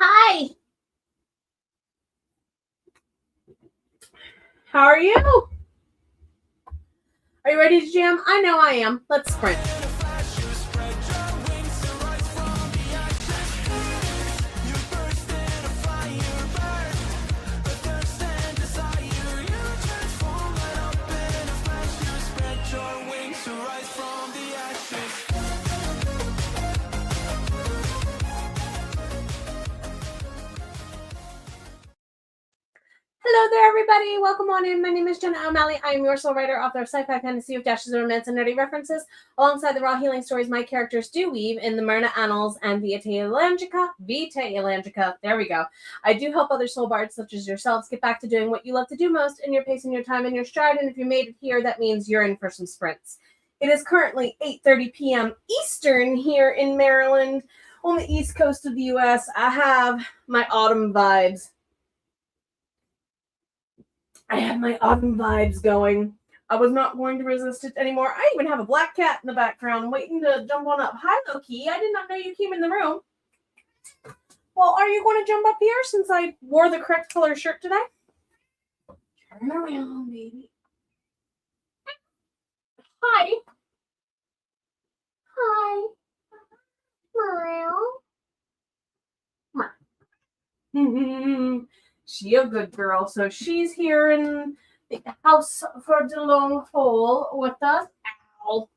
Hi. How are you? Are you ready to jam? I know I am. Let's sprint. Hello there, everybody. Welcome on in. My name is Jenna O'Malley. I am your soul writer, author of sci-fi fantasy with dashes of romance and nerdy references. Alongside the raw healing stories my characters do weave in the Myrna Annals and Vita Elangica. There we go. I do help other soul bards such as yourselves get back to doing what you love to do most in your pace and your time and your stride. And if you made it here, that means you're in for some sprints. It is currently 8:30 p.m. Eastern here in Maryland on the east coast of the U.S. I have my autumn vibes. I had my autumn vibes going. I was not going to resist it anymore. I even have a black cat in the background waiting to jump on up. Hi, Loki. I did not know you came in the room. Well, are you going to jump up here since I wore the correct color shirt today? Turn around, baby. Hi. Hi. Meow. She a good girl, so she's here in the house for the long haul with us. Ow.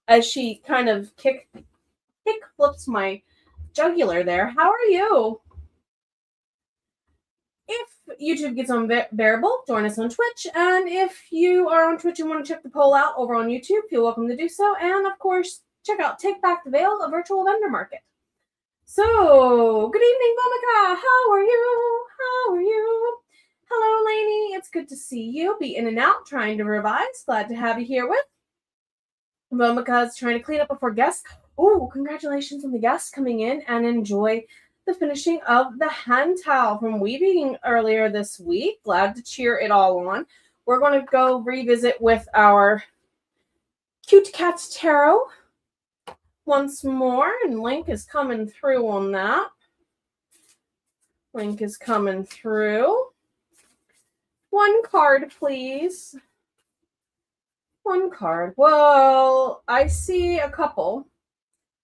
As she kind of kick flips my jugular there. How are you? If YouTube gets unbearable, join us on Twitch. And if you are on Twitch and want to check the poll out over on YouTube, feel welcome to do so. And of course, check out Take Back the Veil, a virtual vendor market. So, good evening, Momika. How are you? How are you? Hello, Lainey. It's good to see you. Be in and out, trying to revise. Glad to have you here with. Momika is trying to clean up before guests. Oh, congratulations on the guests coming in, and enjoy the finishing of the hand towel from weaving earlier this week. Glad to cheer it all on. We're going to go revisit with our Cute Cats Tarot once more, and Link is coming through on that. Link is coming through. One card, please. One card. Well, I see a couple.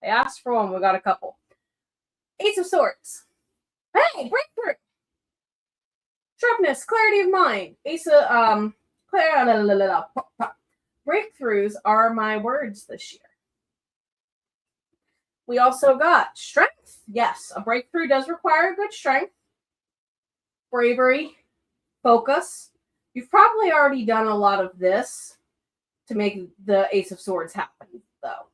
I asked for one. We got a couple. Ace of Swords. Hey, breakthrough. Sharpness, clarity of mind. Ace of breakthroughs are my words this year. We also got strength. Yes, a breakthrough does require good strength, bravery, focus. You've probably already done a lot of this to make the Ace of Swords happen, though.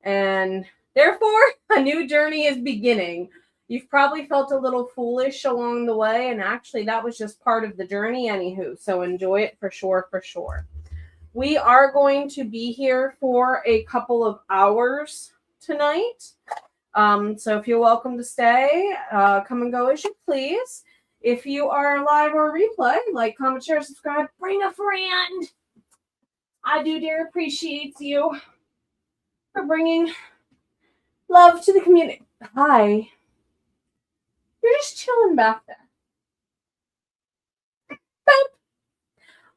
And therefore, a new journey is beginning. You've probably felt a little foolish along the way, and actually that was just part of the journey anywho, so enjoy it for sure, for sure. We are going to be here for a couple of hours tonight. So if you're welcome to stay, come and go as you please. If you are live or replay, like, comment, share, subscribe, bring a friend. I do dear appreciate you for bringing love to the community. Hi. You're just chilling back there. Boop.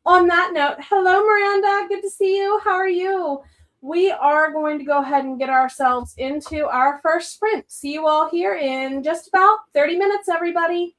On that note, hello, Miranda. Good to see you. How are you? We are going to go ahead and get ourselves into our first sprint. See you all here in just about 30 minutes, everybody.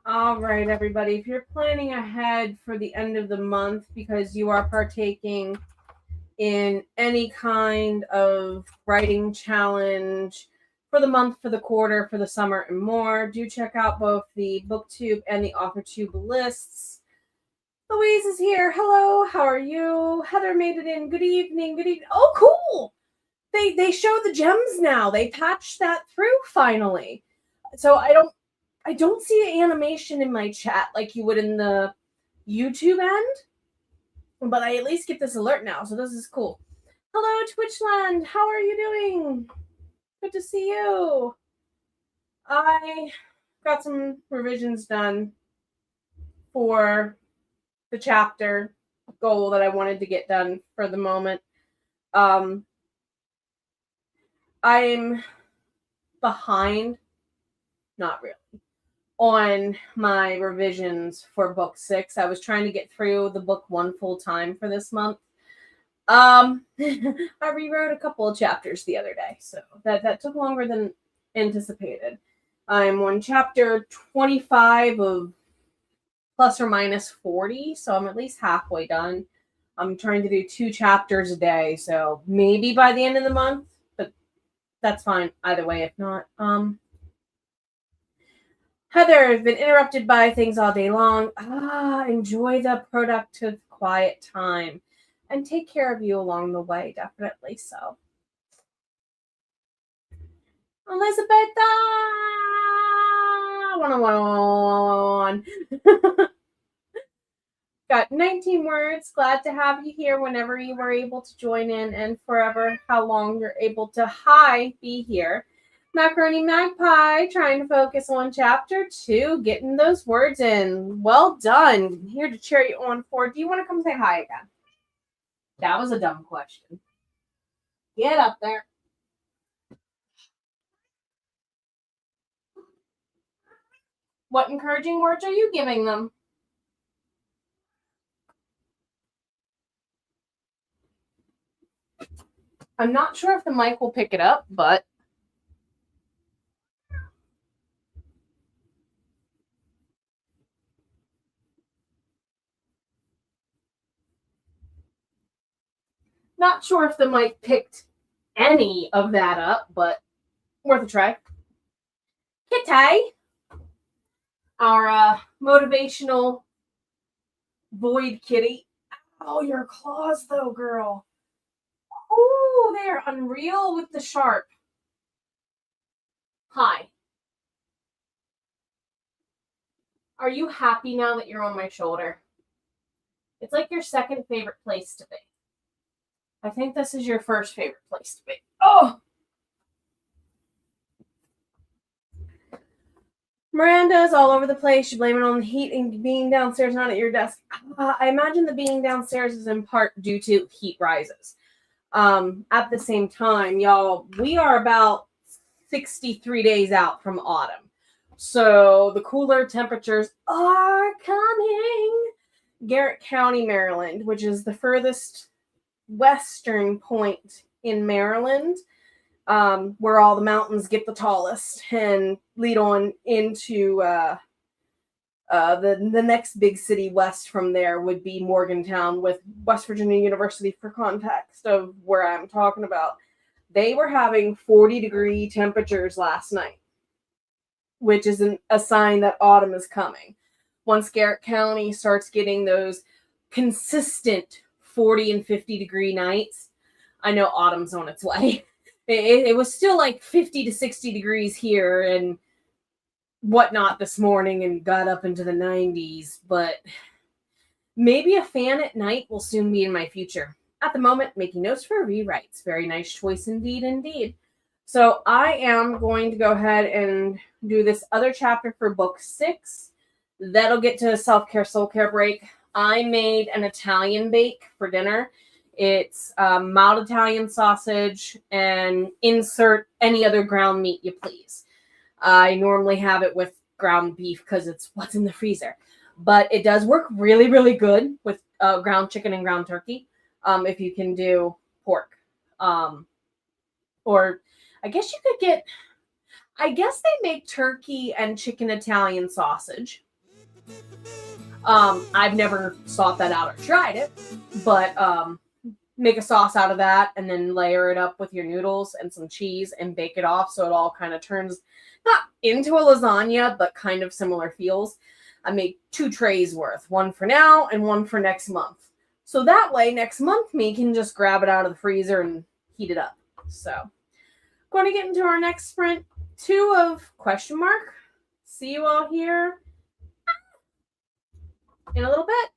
All right, everybody. If you're planning ahead for the end of the month because you are partaking in any kind of writing challenge for the month, for the quarter, for the summer, and more, do check out both the booktube and the authortube lists. Louise is here. Hello, how are you? Heather made it in. Good evening. Good evening. Oh, cool. They show the gems now. They patched that through finally. So I don't see an animation in my chat like you would in the YouTube end, but I at least get this alert now, so this is cool. Hello, Twitchland. How are you doing? Good to see you. I got some revisions done for the chapter goal that I wanted to get done for the moment. I'm behind, not really, on my revisions for book 6. I was trying to get through the book 1 full time for this month. I rewrote a couple of chapters the other day, so that took longer than anticipated. I'm on chapter 25 of plus or minus 40, so I'm at least halfway done. I'm trying to do 2 chapters a day, so maybe by the end of the month, but that's fine either way if not. Heather, I've been interrupted by things all day long. Enjoy the productive, quiet time. And take care of you along the way, definitely so. Elizabeth, 101. Got 19 words. Glad to have you here whenever you were able to join in and forever how long you're able to be here. Macaroni Magpie, trying to focus on chapter 2, getting those words in. Well done. I'm here to cheer you on for. Do you want to come say hi again? That was a dumb question. Get up there. What encouraging words are you giving them? I'm not sure if the mic will pick it up, but not sure if the mic picked any of that up, but worth a try. Kitty, our motivational void kitty. Oh, your claws, though, girl. Oh, they're unreal with the sharp. Hi. Are you happy now that you're on my shoulder? It's like your second favorite place to be. I think this is your first favorite place to be. Oh! Miranda's all over the place. You blame it on the heat and being downstairs, not at your desk. I imagine the being downstairs is in part due to heat rises. At the same time, y'all, we are about 63 days out from autumn. So the cooler temperatures are coming. Garrett County, Maryland, which is the furthest western point in Maryland, where all the mountains get the tallest and lead on into the next big city west from there would be Morgantown, with West Virginia University for context of where I'm talking about. They were having 40-degree temperatures last night, which is a sign that autumn is coming. Once Garrett County starts getting those consistent 40 and 50-degree nights, I know autumn's on its way. It was still like 50 to 60 degrees here and whatnot this morning and got up into the 90s, but maybe a fan at night will soon be in my future. At the moment, making notes for rewrites. Very nice choice indeed. So I am going to go ahead and do this other chapter for book 6. That'll get to a self-care, soul-care break. I made an Italian bake for dinner. It's mild Italian sausage and insert any other ground meat you please. I normally have it with ground beef because it's what's in the freezer. But it does work really, really good with ground chicken and ground turkey if you can do pork. Or I guess you could get, I guess they make turkey and chicken Italian sausage. I've never sought that out or tried it, but make a sauce out of that and then layer it up with your noodles and some cheese and bake it off so it all kind of turns not into a lasagna, but kind of similar feels. I made 2 trays worth, one for now and one for next month. So that way, next month, me can just grab it out of the freezer and heat it up. So, going to get into our next sprint 2 of question mark. See you all here in a little bit.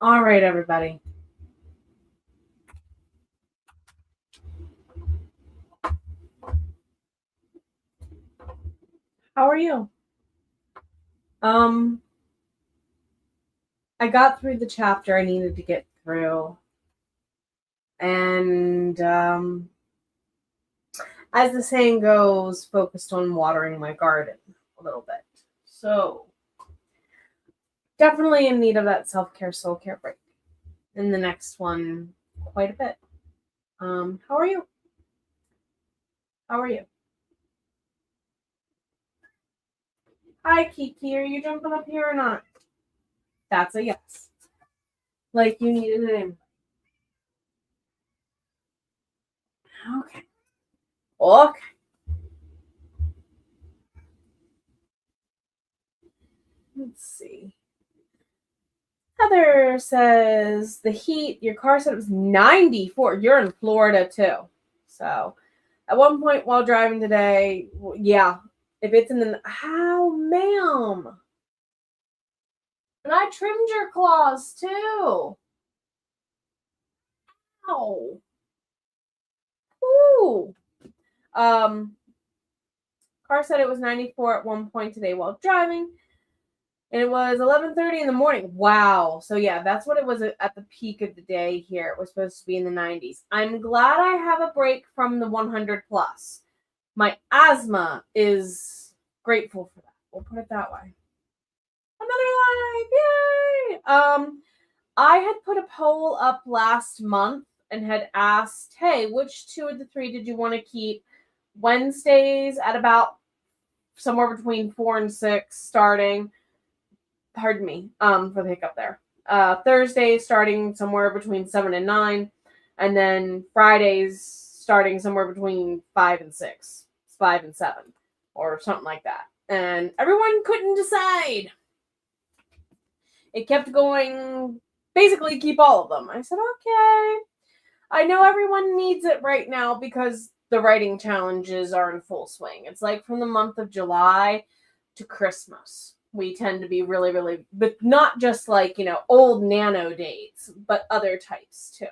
All right, everybody. How are you? I got through the chapter I needed to get through. And as the saying goes, focused on watering my garden a little bit. So definitely in need of that self-care, soul-care break. In the next one, quite a bit. How are you? How are you? Hi, Kiki. Are you jumping up here or not? That's a yes. Like you needed it in. Okay. Okay. Let's see. Heather says the heat, your car said it was 94. You're in Florida too. So at one point while driving today, yeah, if it's in the, how, ma'am? And I trimmed your claws too. Ow. Ooh. Car said it was 94 at one point today while driving. And it was 11:30 in the morning. Wow. So yeah, that's what it was at the peak of the day here. It was supposed to be in the 90s. I'm glad I have a break from the 100 plus. My asthma is grateful for that. We'll put it that way. Another live. Yay! I had put a poll up last month and had asked, hey, which two of the three did you want to keep? Wednesdays at about somewhere between 4 and 6 starting. Pardon me, for the hiccup there. Thursdays starting somewhere between 7 and 9, and then Fridays starting somewhere between 5 and 6, 5 and 7, or something like that. And everyone couldn't decide. It kept going, basically keep all of them. I said, okay. I know everyone needs it right now because the writing challenges are in full swing. It's like from the month of July to Christmas. We tend to be really, really, but not just like, old nano dates, but other types too.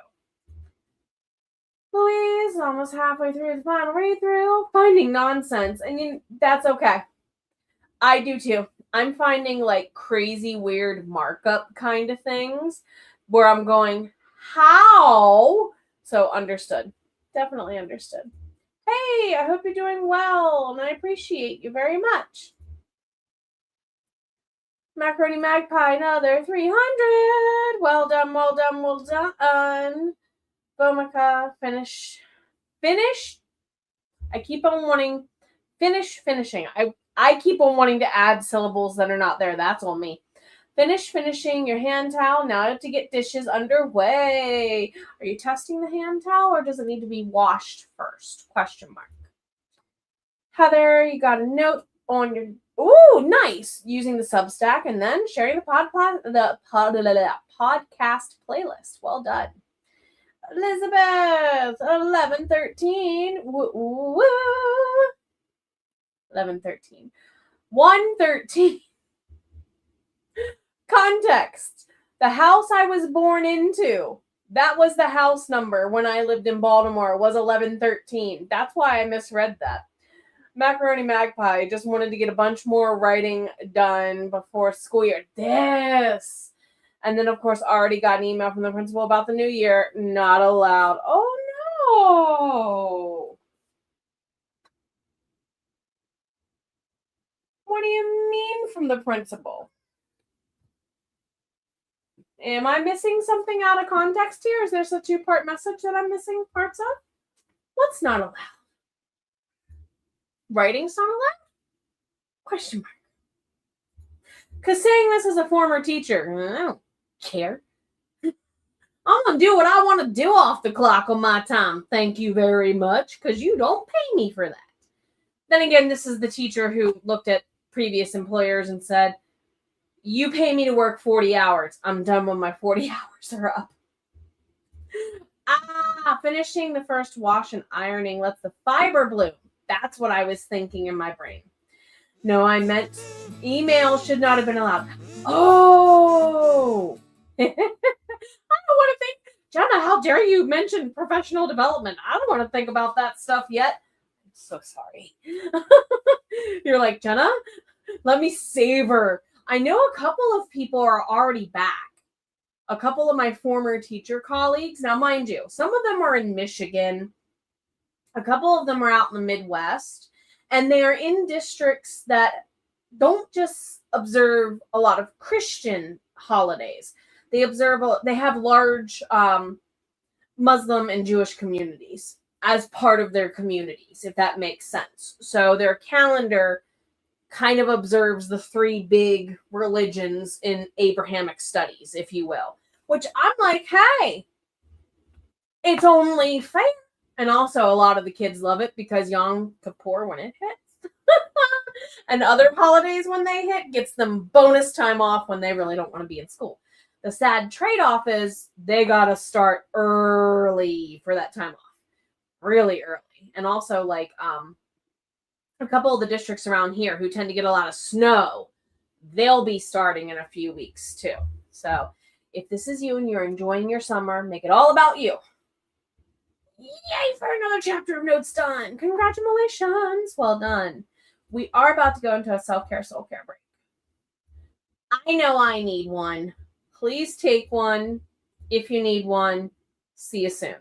Louise, almost halfway through the final read through, finding nonsense, and that's okay. I do too. I'm finding like crazy, weird markup kind of things where I'm going, how? So understood. Definitely understood. Hey, I hope you're doing well, and I appreciate you very much. Macaroni Magpie, another 300. Well done, well done, well done. Bomica, finish. I keep on wanting finishing. I keep on wanting to add syllables that are not there. That's on me. Finishing your hand towel. Now I have to get dishes underway. Are you testing the hand towel or does it need to be washed first? Question mark. Heather, you got a note on your... Ooh, nice. Using the Substack and then sharing the podcast playlist. Well done. Elizabeth, 1113. 1113. 113. Context. The house I was born into, that was the house number when I lived in Baltimore, was 1113. That's why I misread that. Macaroni Magpie just wanted to get a bunch more writing done before school year. This. And then, of course, already got an email from the principal about the new year. Not allowed. Oh, no. What do you mean from the principal? Am I missing something out of context here? Is there a two-part message that I'm missing parts of? What's not allowed? Writing's not allowed? Question mark. Because saying this as a former teacher, I don't care. I'm going to do what I want to do off the clock on my time. Thank you very much, because you don't pay me for that. Then again, this is the teacher who looked at previous employers and said, you pay me to work 40 hours. I'm done when my 40 hours are up. finishing the first wash and ironing lets the fiber bloom. That's what I was thinking in my brain. No, I meant email should not have been allowed. Oh! I don't want to think. Jenna, how dare you mention professional development? I don't want to think about that stuff yet. I'm so sorry. You're like, Jenna, let me savor. I know a couple of people are already back. A couple of my former teacher colleagues. Now, mind you, some of them are in Michigan. A couple of them are out in the Midwest. And they are in districts that don't just observe a lot of Christian holidays. They have large Muslim and Jewish communities as part of their communities, if that makes sense. So their calendar kind of observes the three big religions in Abrahamic studies, if you will. Which I'm like, hey, it's only fair. And also a lot of the kids love it because Yom Kippur, when it hits, and other holidays when they hit, gets them bonus time off when they really don't want to be in school. The sad trade-off is they got to start early for that time off. Really early. And also, like, a couple of the districts around here who tend to get a lot of snow, they'll be starting in a few weeks too. So if this is you and you're enjoying your summer, make it all about you. Yay for another chapter of notes done. Congratulations. Well done. We are about to go into a self-care, soul-care break. I know I need one. Please take one if you need one. See you soon.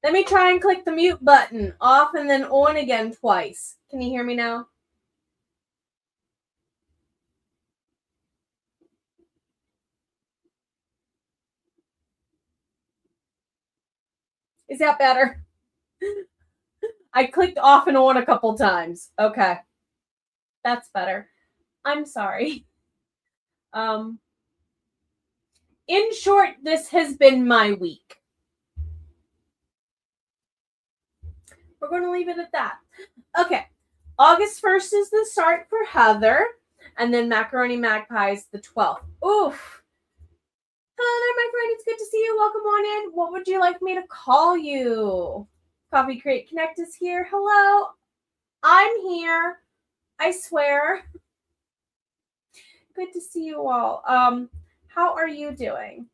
Let me try and click the mute button off and then on again twice. Can you hear me now? Is that better? I clicked off and on a couple times. Okay. That's better. I'm sorry. In short, this has been my week. We're going to leave it at that. Okay. August 1st is the start for Heather, and then Macaroni Magpies the 12th. Oof. Hello there, my friend. It's good to see you. Welcome on in. What would you like me to call you? Coffee Crate Connect is here. Hello. I'm here. I swear. Good to see you all. How are you doing?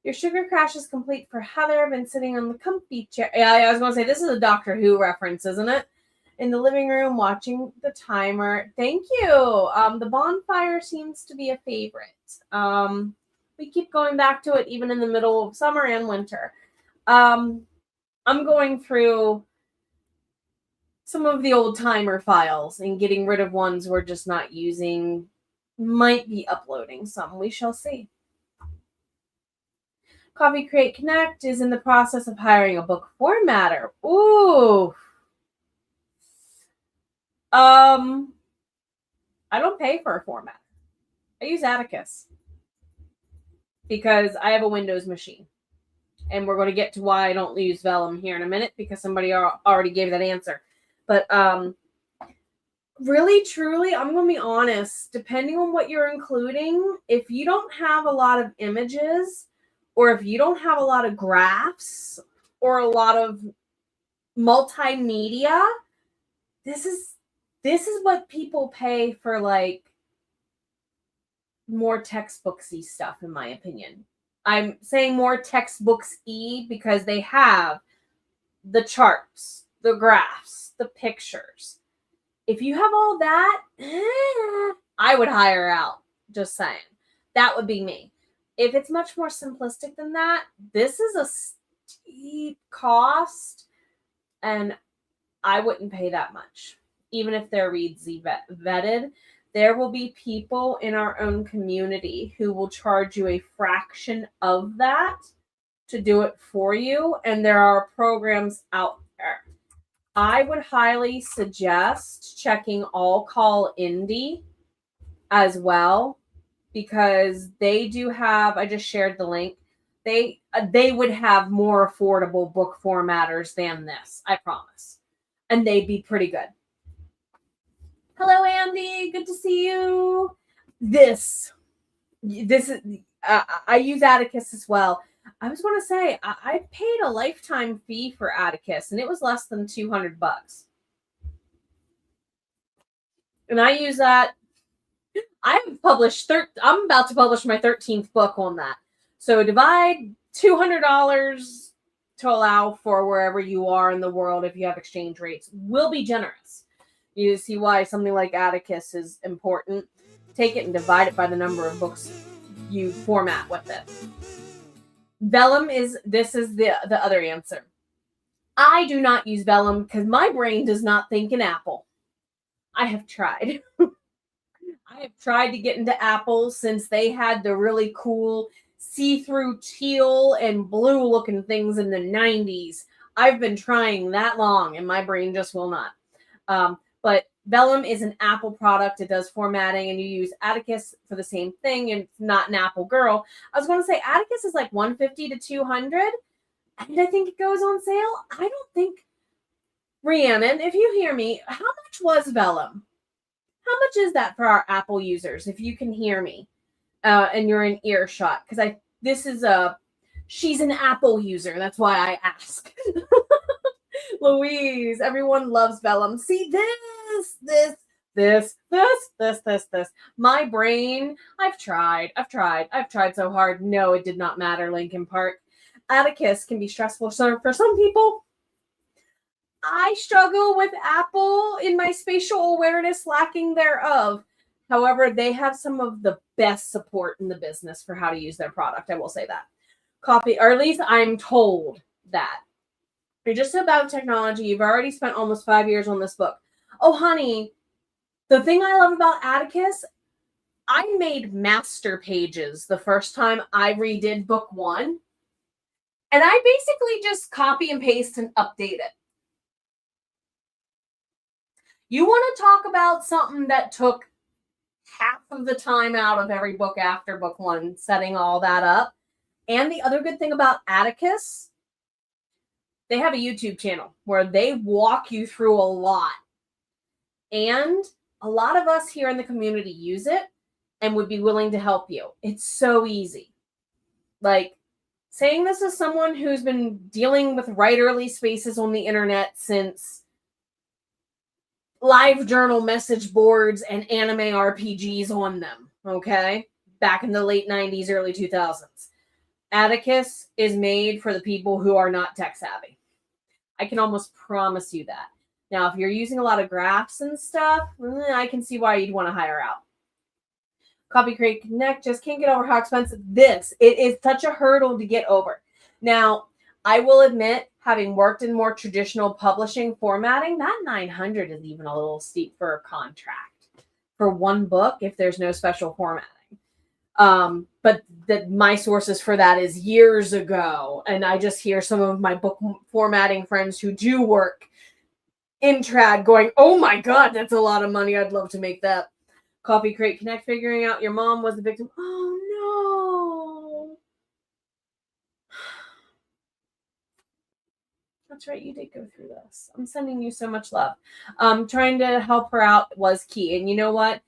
Your sugar crash is complete for Heather. I've been sitting on the comfy chair. Yeah, I was going to say, this is a Doctor Who reference, isn't it? In the living room, watching the timer. Thank you. The bonfire seems to be a favorite. We keep going back to it even in the middle of summer and winter. I'm going through some of the old timer files and getting rid of ones we're just not using. Might be uploading some. We shall see. Coffee Crate Connect is in the process of hiring a book formatter. Ooh. I don't pay for a formatter. I use Atticus because I have a Windows machine. And we're going to get to why I don't use Vellum here in a minute because somebody already gave that answer. But really, truly, I'm going to be honest. Depending on what you're including, if you don't have a lot of images or if you don't have a lot of graphs or a lot of multimedia, this is what people pay for, like, more textbooksy stuff, in my opinion. I'm saying more textbooks-y because they have the charts, the graphs, the pictures. If you have all that, I would hire out. Just saying. That would be me. If it's much more simplistic than that, this is a steep cost, and I wouldn't pay that much. Even if they're Readsy vetted, there will be people in our own community who will charge you a fraction of that to do it for you, and there are programs out there. I would highly suggest checking All Call Indie as well, because they do have, I just shared the link, they would have more affordable book formatters than this, I promise. And they'd be pretty good. Hello, Andy. Good to see you. This is, I use Atticus as well. I was going to say, I paid a lifetime fee for Atticus, and it was less than $200. And I use that. I'm about to publish my 13th book on that. So divide $200 to allow for wherever you are in the world, if you have exchange rates, will be generous. You see why something like Atticus is important. Take it and divide it by the number of books you format with it. Vellum is the other answer. I do not use Vellum because my brain does not think in Apple. I have tried. I have tried to get into Apple since they had the really cool see-through teal and blue looking things in the 90s. I've been trying that long and my brain just will not. But Vellum is an Apple product. It does formatting, and you use Atticus for the same thing, and it's not an Apple girl. I was going to say Atticus is like $150 to $200, and I think it goes on sale. I don't think, Rhiannon, if you hear me, how much was Vellum? How much is that for our Apple users, if you can hear me and you're in earshot? Because she's an Apple user. That's why I ask. Louise, everyone loves Vellum. See this. My brain, I've tried so hard. No, it did not matter, Lincoln Park. Atticus can be stressful for some people. I struggle with Apple in my spatial awareness lacking thereof. However, they have some of the best support in the business for how to use their product. I will say that. Copy, or at least I'm told that. You're just about technology. You've already spent almost 5 years on this book. Oh, honey, the thing I love about Atticus, I made master pages the first time I redid book 1. And I basically just copy and paste and update it. You want to talk about something that took half of the time out of every book after book 1, setting all that up. And the other good thing about Atticus, they have a YouTube channel where they walk you through a lot. And a lot of us here in the community use it and would be willing to help you. It's so easy. Like, saying this as someone who's been dealing with writerly spaces on the internet since live journal message boards and anime RPGs on them, okay? Back in the late 90s, early 2000s. Atticus is made for the people who are not tech savvy. I can almost promise you that. Now, if you're using a lot of graphs and stuff, I can see why you'd want to hire out. Copy, Create, Connect, just can't get over how expensive it is such a hurdle to get over. Now, I will admit, having worked in more traditional publishing formatting, that $900 is even a little steep for a contract for one book if there's no special formatting. But my sources for that is years ago, and I just hear some of my book formatting friends who do work in trad going, oh my God, that's a lot of money. I'd love to make that. Copy, Create, Connect, figuring out your mom was the victim. Oh no. That's right, you did go through this. I'm sending you so much love. Trying to help her out was key. And you know what?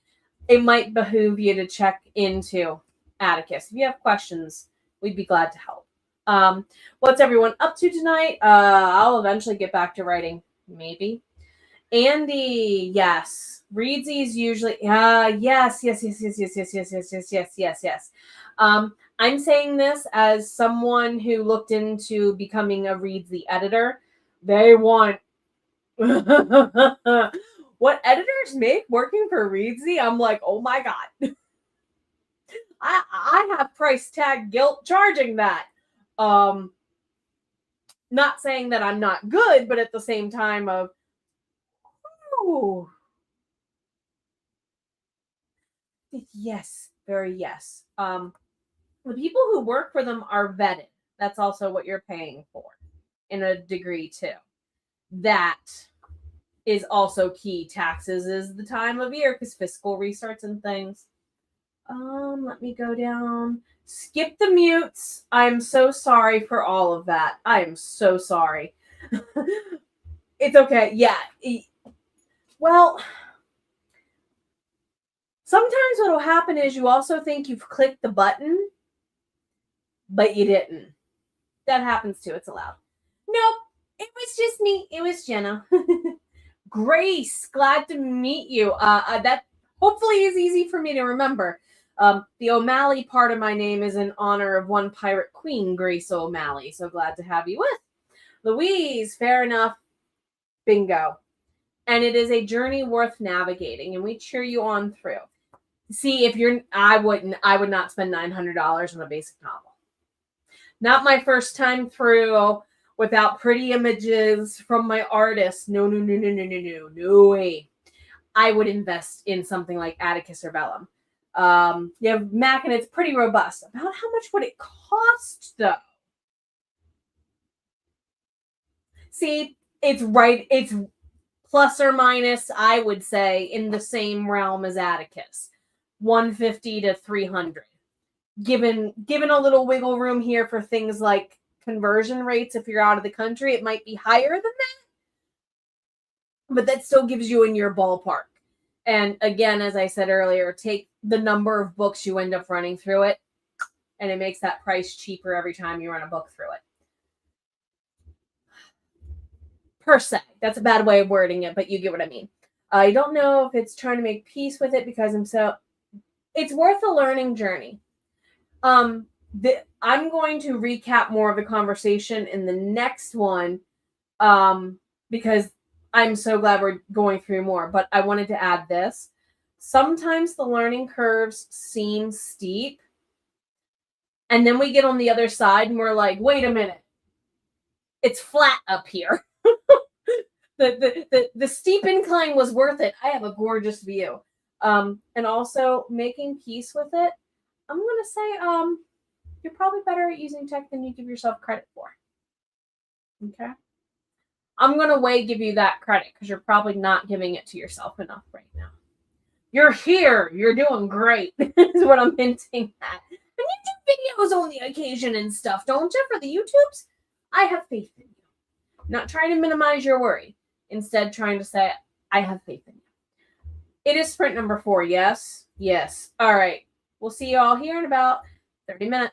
It might behoove you to check into Atticus. If you have questions, we'd be glad to help. What's everyone up to tonight? I'll eventually get back to writing. Maybe. Andy, yes. Readsies usually, yes. I'm saying this as someone who looked into becoming a Readsy editor. They want what editors make working for Readsy. I'm like, oh my God. I have price tag guilt charging that. Not saying that I'm not good, but at the same time of, ooh. Yes, very yes. The people who work for them are vetted. That's also what you're paying for in a degree too. That is also key. Taxes is the time of year because fiscal restarts and things. Let me go down. Skip the mutes. I'm so sorry for all of that. I am so sorry. It's okay. Yeah. Well, sometimes what'll happen is you also think you've clicked the button, but you didn't. That happens too. It's allowed. Nope. It was just me. It was Jenna. Grace, glad to meet you. That hopefully is easy for me to remember. The O'Malley part of my name is in honor of one pirate queen, Grace O'Malley. So glad to have you with. Louise, fair enough. Bingo. And it is a journey worth navigating, and we cheer you on through. See, if you're, I would not spend $900 on a basic novel. Not my first time through without pretty images from my artist. No way. I would invest in something like Atticus or Vellum. You have Mac, and it's pretty robust. About how much would it cost, though? See, it's right. It's plus or minus, I would say, in the same realm as Atticus. 150 to 300. Given a little wiggle room here for things like conversion rates, if you're out of the country, it might be higher than that. But that still gives you in your ballpark. And again, as I said earlier, take the number of books you end up running through it, and it makes that price cheaper every time you run a book through it. Per se. That's a bad way of wording it, but you get what I mean. I don't know if it's trying to make peace with it because it's worth a learning journey. I'm going to recap more of the conversation in the next one because I'm so glad we're going through more, but I wanted to add this. Sometimes the learning curves seem steep, and then we get on the other side and we're like, wait a minute, it's flat up here. The steep incline was worth it. I have a gorgeous view. And also making peace with it. I'm going to say, you're probably better at using tech than you give yourself credit for. Okay? I'm going to give you that credit because you're probably not giving it to yourself enough right now. You're here. You're doing great is what I'm hinting at. And you do videos on the occasion and stuff, don't you, for the YouTubes? I have faith in you. Not trying to minimize your worry. Instead, trying to say, I have faith in you. It is sprint number 4, yes? Yes. All right. We'll see you all here in about 30 minutes.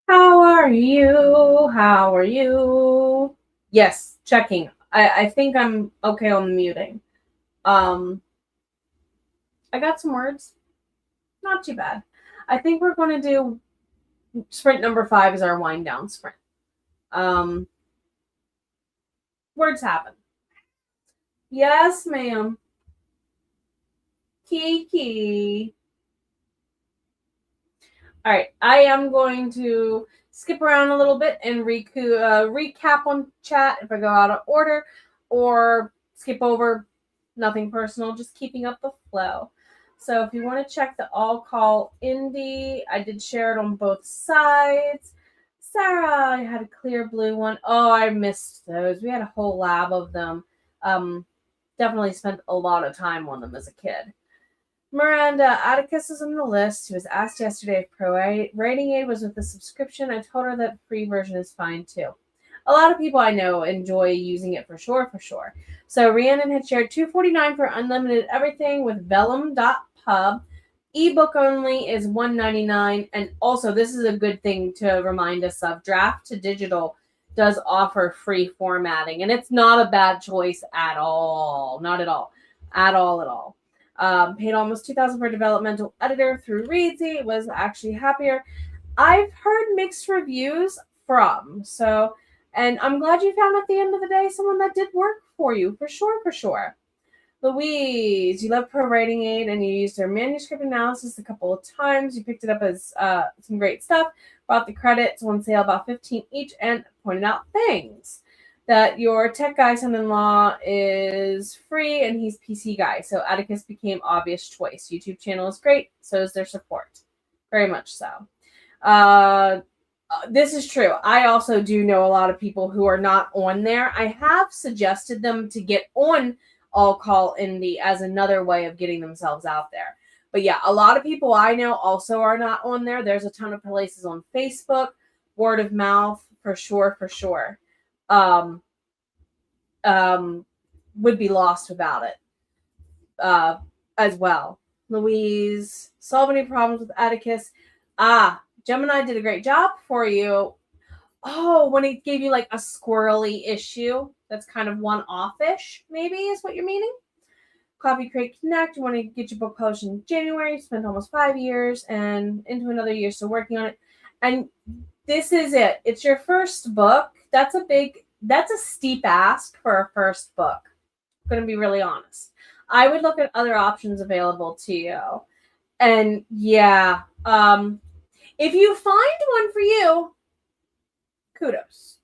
How are you? How are you? Yes, checking. I think I'm okay on the muting. I got some words. Not too bad. I think we're going to do sprint number 5 is our wind down sprint. Words happen. Yes, ma'am. Kiki. All right, I am going to skip around a little bit and recap on chat if I go out of order, or skip over. Nothing personal, just keeping up the flow. So if you want to check the all call indie, I did share it on both sides. Sarah, I had a clear blue one. Oh, I missed those. We had a whole lab of them. Definitely spent a lot of time on them as a kid. Miranda, Atticus is on the list. He was asked yesterday if Pro Writing Aid was with the subscription. I told her that free version is fine too. A lot of people I know enjoy using it for sure. So Rhiannon had shared $2.49 for unlimited everything with vellum.pub. Ebook only is $1.99. And also, this is a good thing to remind us of. Draft to Digital does offer free formatting, and it's not a bad choice at all. Not at all. At all. Paid almost $2,000 for a developmental editor through Readsy. Was actually happier. I've heard mixed reviews from, so, and I'm glad you found at the end of the day someone that did work for you, for sure. Louise, you love Pro Writing Aid and you used their manuscript analysis a couple of times. You picked it up as some great stuff, bought the credits on sale about $15 each, and pointed out things. That your tech guy son-in-law is free and he's PC guy. So Atticus became obvious choice. YouTube channel is great. So is their support. Very much so. This is true. I also do know a lot of people who are not on there. I have suggested them to get on All Call Indie as another way of getting themselves out there. But yeah, a lot of people I know also are not on there. There's a ton of places on Facebook. Word of mouth, for sure. Would be lost without it as well. Louise, solve any problems with Atticus? Gemini did a great job for you. Oh, when it gave you like a squirrely issue that's kind of one-off-ish, maybe is what you're meaning. Coffee Crate Connect, you want to get your book published in January, you spent almost 5 years and into another year still working on it. And this is it. It's your first book. That's a steep ask for a first book. I'm going to be really honest. I would look at other options available to you. And yeah, if you find one for you, kudos.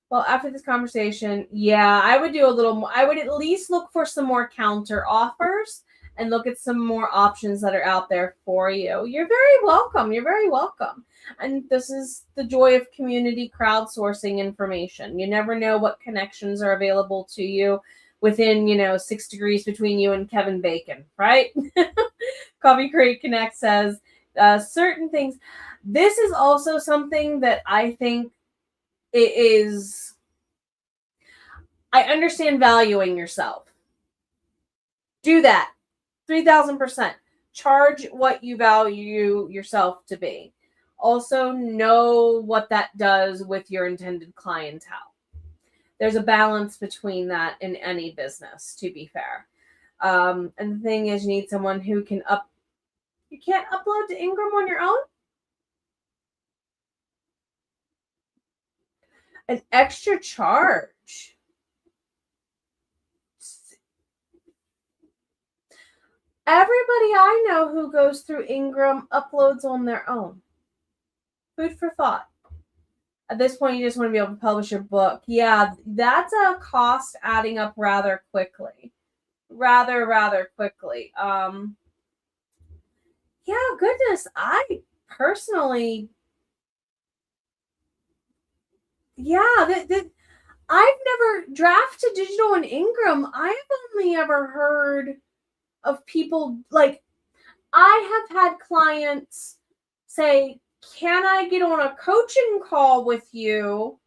Well, after this conversation, yeah, I would do a little more. I would at least look for some more counter offers and look at some more options that are out there for you. You're very welcome. And this is the joy of community crowdsourcing information. You never know what connections are available to you within, 6 degrees between you and Kevin Bacon, right? Coffee Crate Connect says certain things. This is also something that I think it is. I understand valuing yourself. Do that. 3,000%. Charge what you value yourself to be. Also know what that does with your intended clientele. There's a balance between that in any business, to be fair. And the thing is, you need someone who can You can't upload to Ingram on your own? An extra charge. Everybody I know who goes through Ingram uploads on their own. Food for thought. At this point, you just want to be able to publish your book. Yeah, that's a cost adding up rather quickly. Rather quickly. Yeah, goodness. I personally... Yeah, I've never... Draft to Digital and Ingram, I've only ever heard of people... Like, I have had clients say... Can I get on a coaching call with you?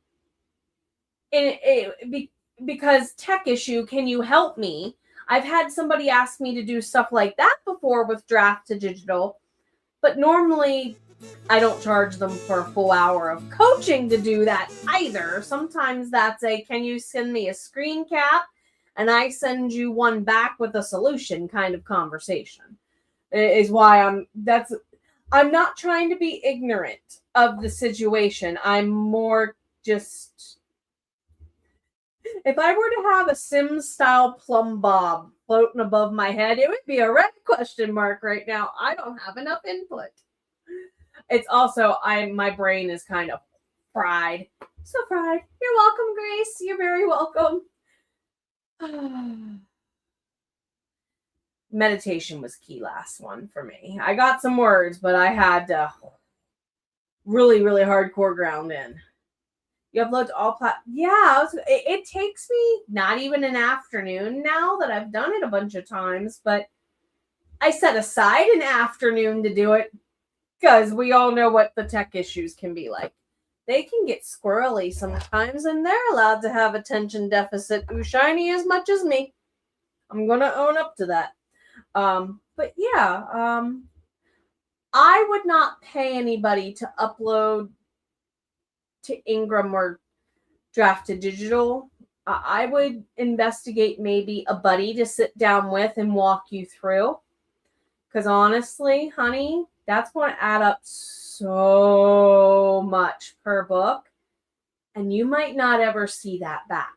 Because tech issue, can you help me? I've had somebody ask me to do stuff like that before with draft to digital, but normally I don't charge them for a full hour of coaching to do that either. Sometimes that's a, can you send me a screen cap and I send you one back with a solution kind of conversation. Is why I'm not trying to be ignorant of the situation. I'm more just, if I were to have a Sims style plumb bob floating above my head, it would be a red question mark right now. I don't have enough input. It's also, my brain is kind of fried. So fried. You're welcome, Grace. You're very welcome. Meditation was key last one for me. I got some words, but I had to really, really hardcore ground in. You upload to all it takes me not even an afternoon now that I've done it a bunch of times, but I set aside an afternoon to do it because we all know what the tech issues can be like. They can get squirrely sometimes, and they're allowed to have attention deficit shiny as much as me. I'm going to own up to that. But yeah, I would not pay anybody to upload to Ingram or draft to digital. I would investigate maybe a buddy to sit down with and walk you through. Because honestly, honey, that's going to add up so much per book. And you might not ever see that back.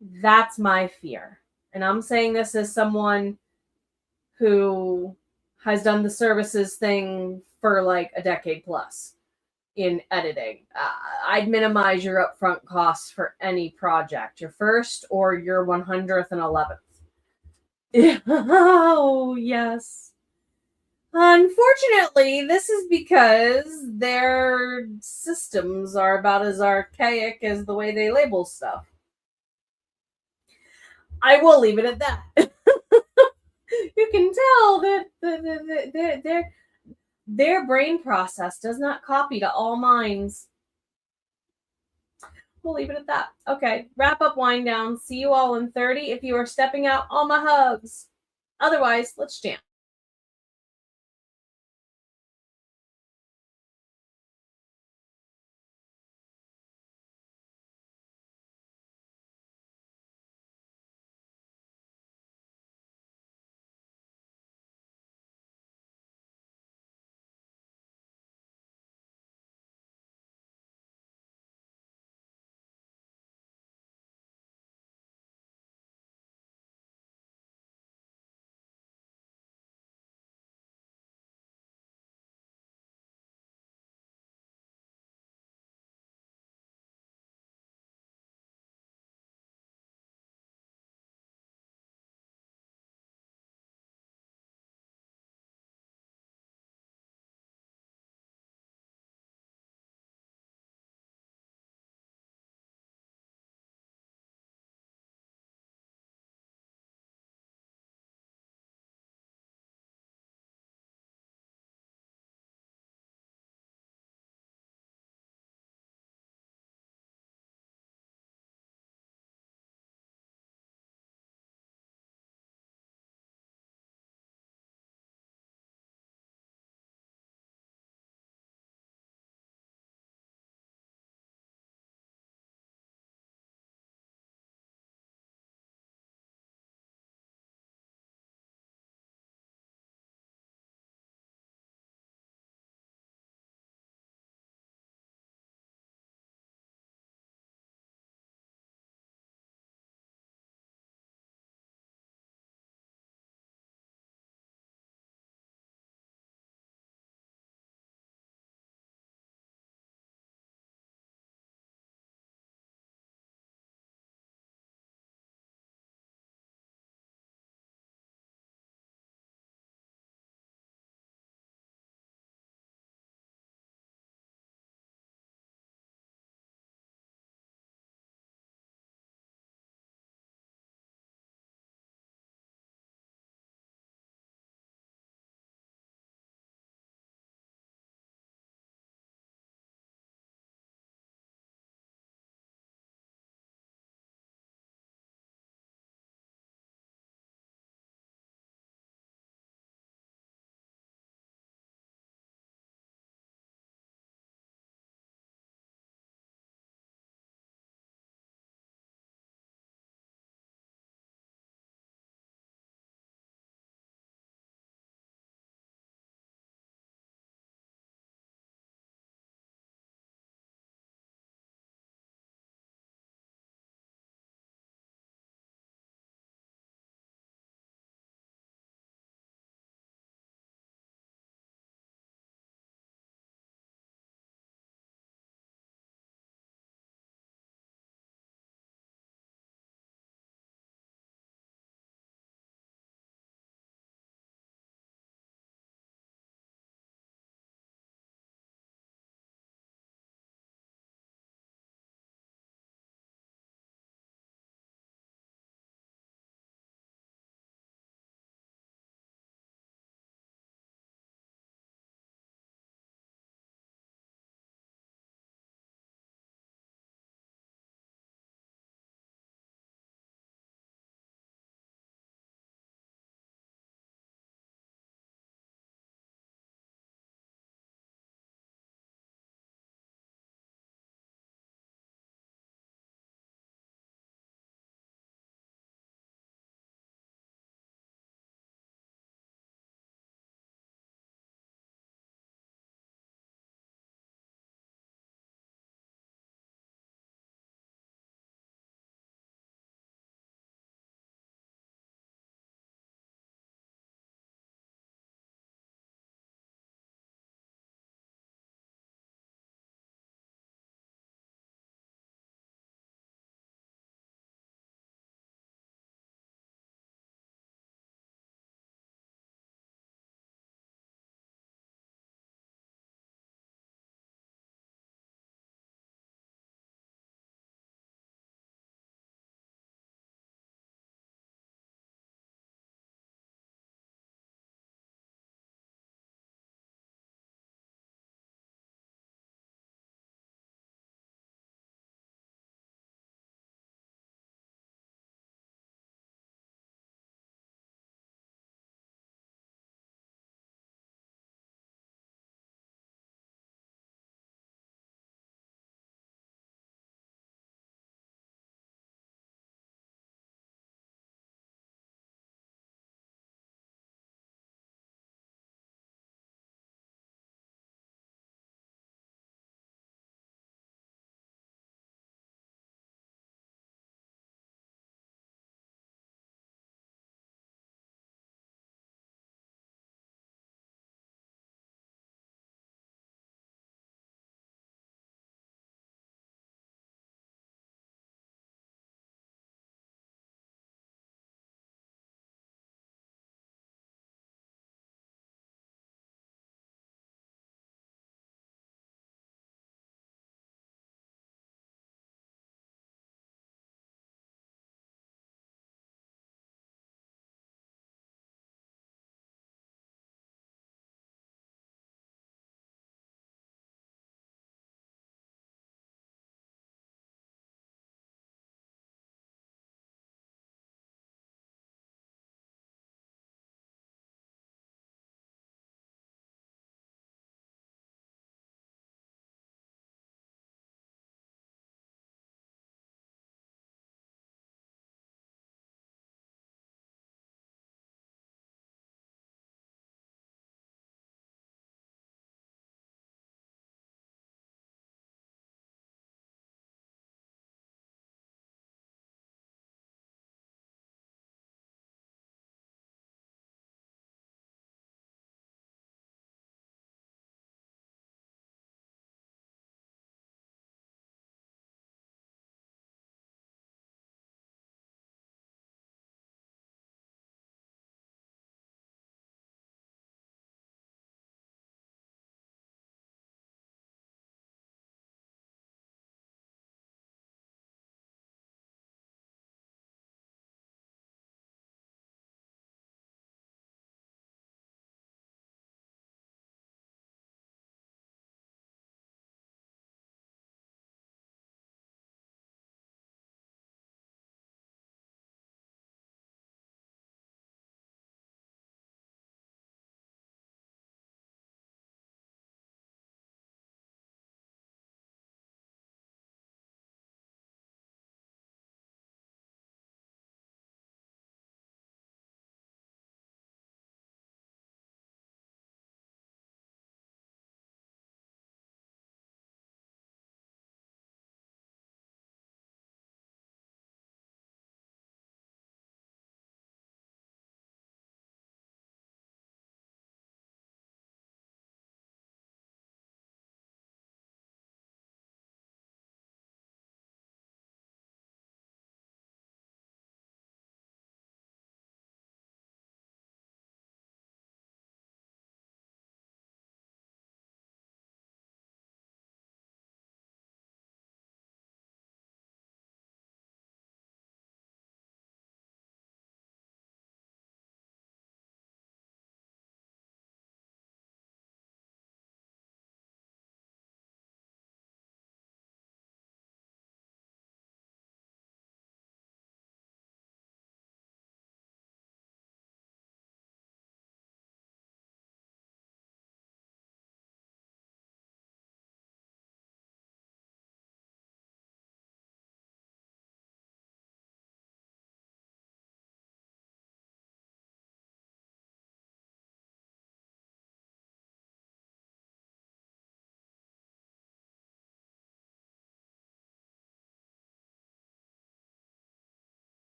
That's my fear. And I'm saying this as someone who has done the services thing for like a decade plus in editing. I'd minimize your upfront costs for any project, your first or your 100th and 11th. Oh, yes. Unfortunately, this is because their systems are about as archaic as the way they label stuff. I will leave it at that. You can tell that their brain process does not copy to all minds. We'll leave it at that. Okay, wrap up, wind down. See you all in 30. If you are stepping out, all my hugs. Otherwise, let's jam.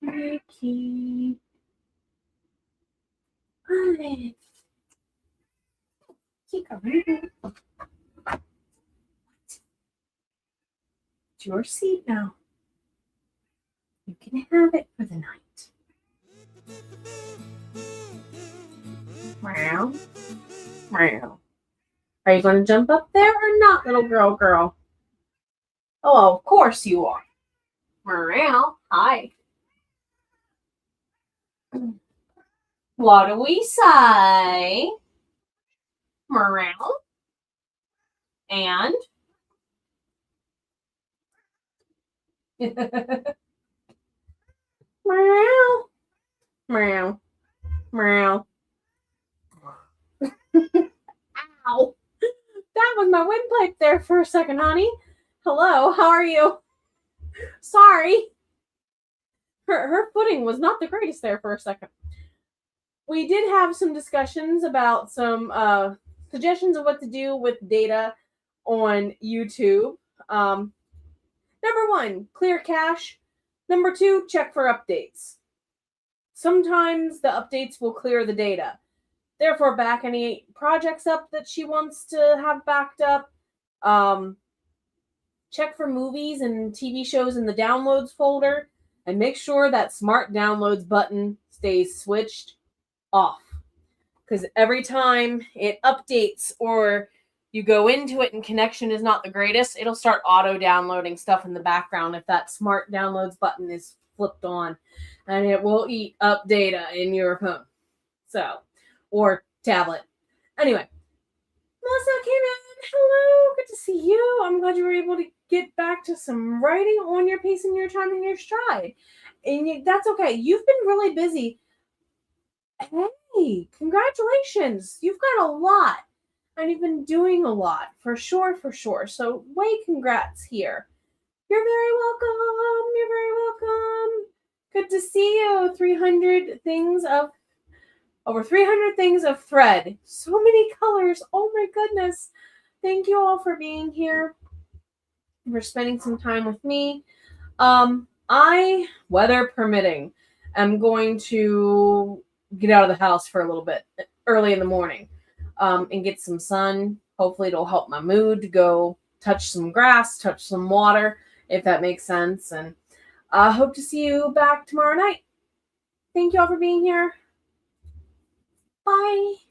Ricky. Hi. It's your seat now. You can have it for the night. Meow. Meow. Are you going to jump up there or not, little girl? Oh, of course you are. Meow. Hi. What do we say? Meow. And? Meow. Meow. Meow. Ow. That was my windpipe there for a second, honey. Hello, how are you? Sorry. Her footing was not the greatest there for a second. We did have some discussions about some suggestions of what to do with data on YouTube. Number 1, clear cache. Number 2, check for updates. Sometimes the updates will clear the data. Therefore, back any projects up that she wants to have backed up. Check for movies and TV shows in the downloads folder. And make sure that smart downloads button stays switched off. Because every time it updates or you go into it and connection is not the greatest, it'll start auto-downloading stuff in the background if that smart downloads button is flipped on. And it will eat up data in your phone. So, or tablet. Anyway, Melissa came in. Hello, good to see you. I'm glad you were able to get back to some writing on your pace and your time and your stride. And that's okay. You've been really busy. Hey, congratulations. You've got a lot. And you've been doing a lot. For sure. So, congrats here. You're very welcome. Good to see you. Over 300 things of thread. So many colors. Oh my goodness. Thank you all for being here. For spending some time with me. I, weather permitting, am going to get out of the house for a little bit early in the morning and get some sun. Hopefully it'll help my mood to go touch some grass, touch some water, if that makes sense. And I hope to see you back tomorrow night. Thank you all for being here. Bye.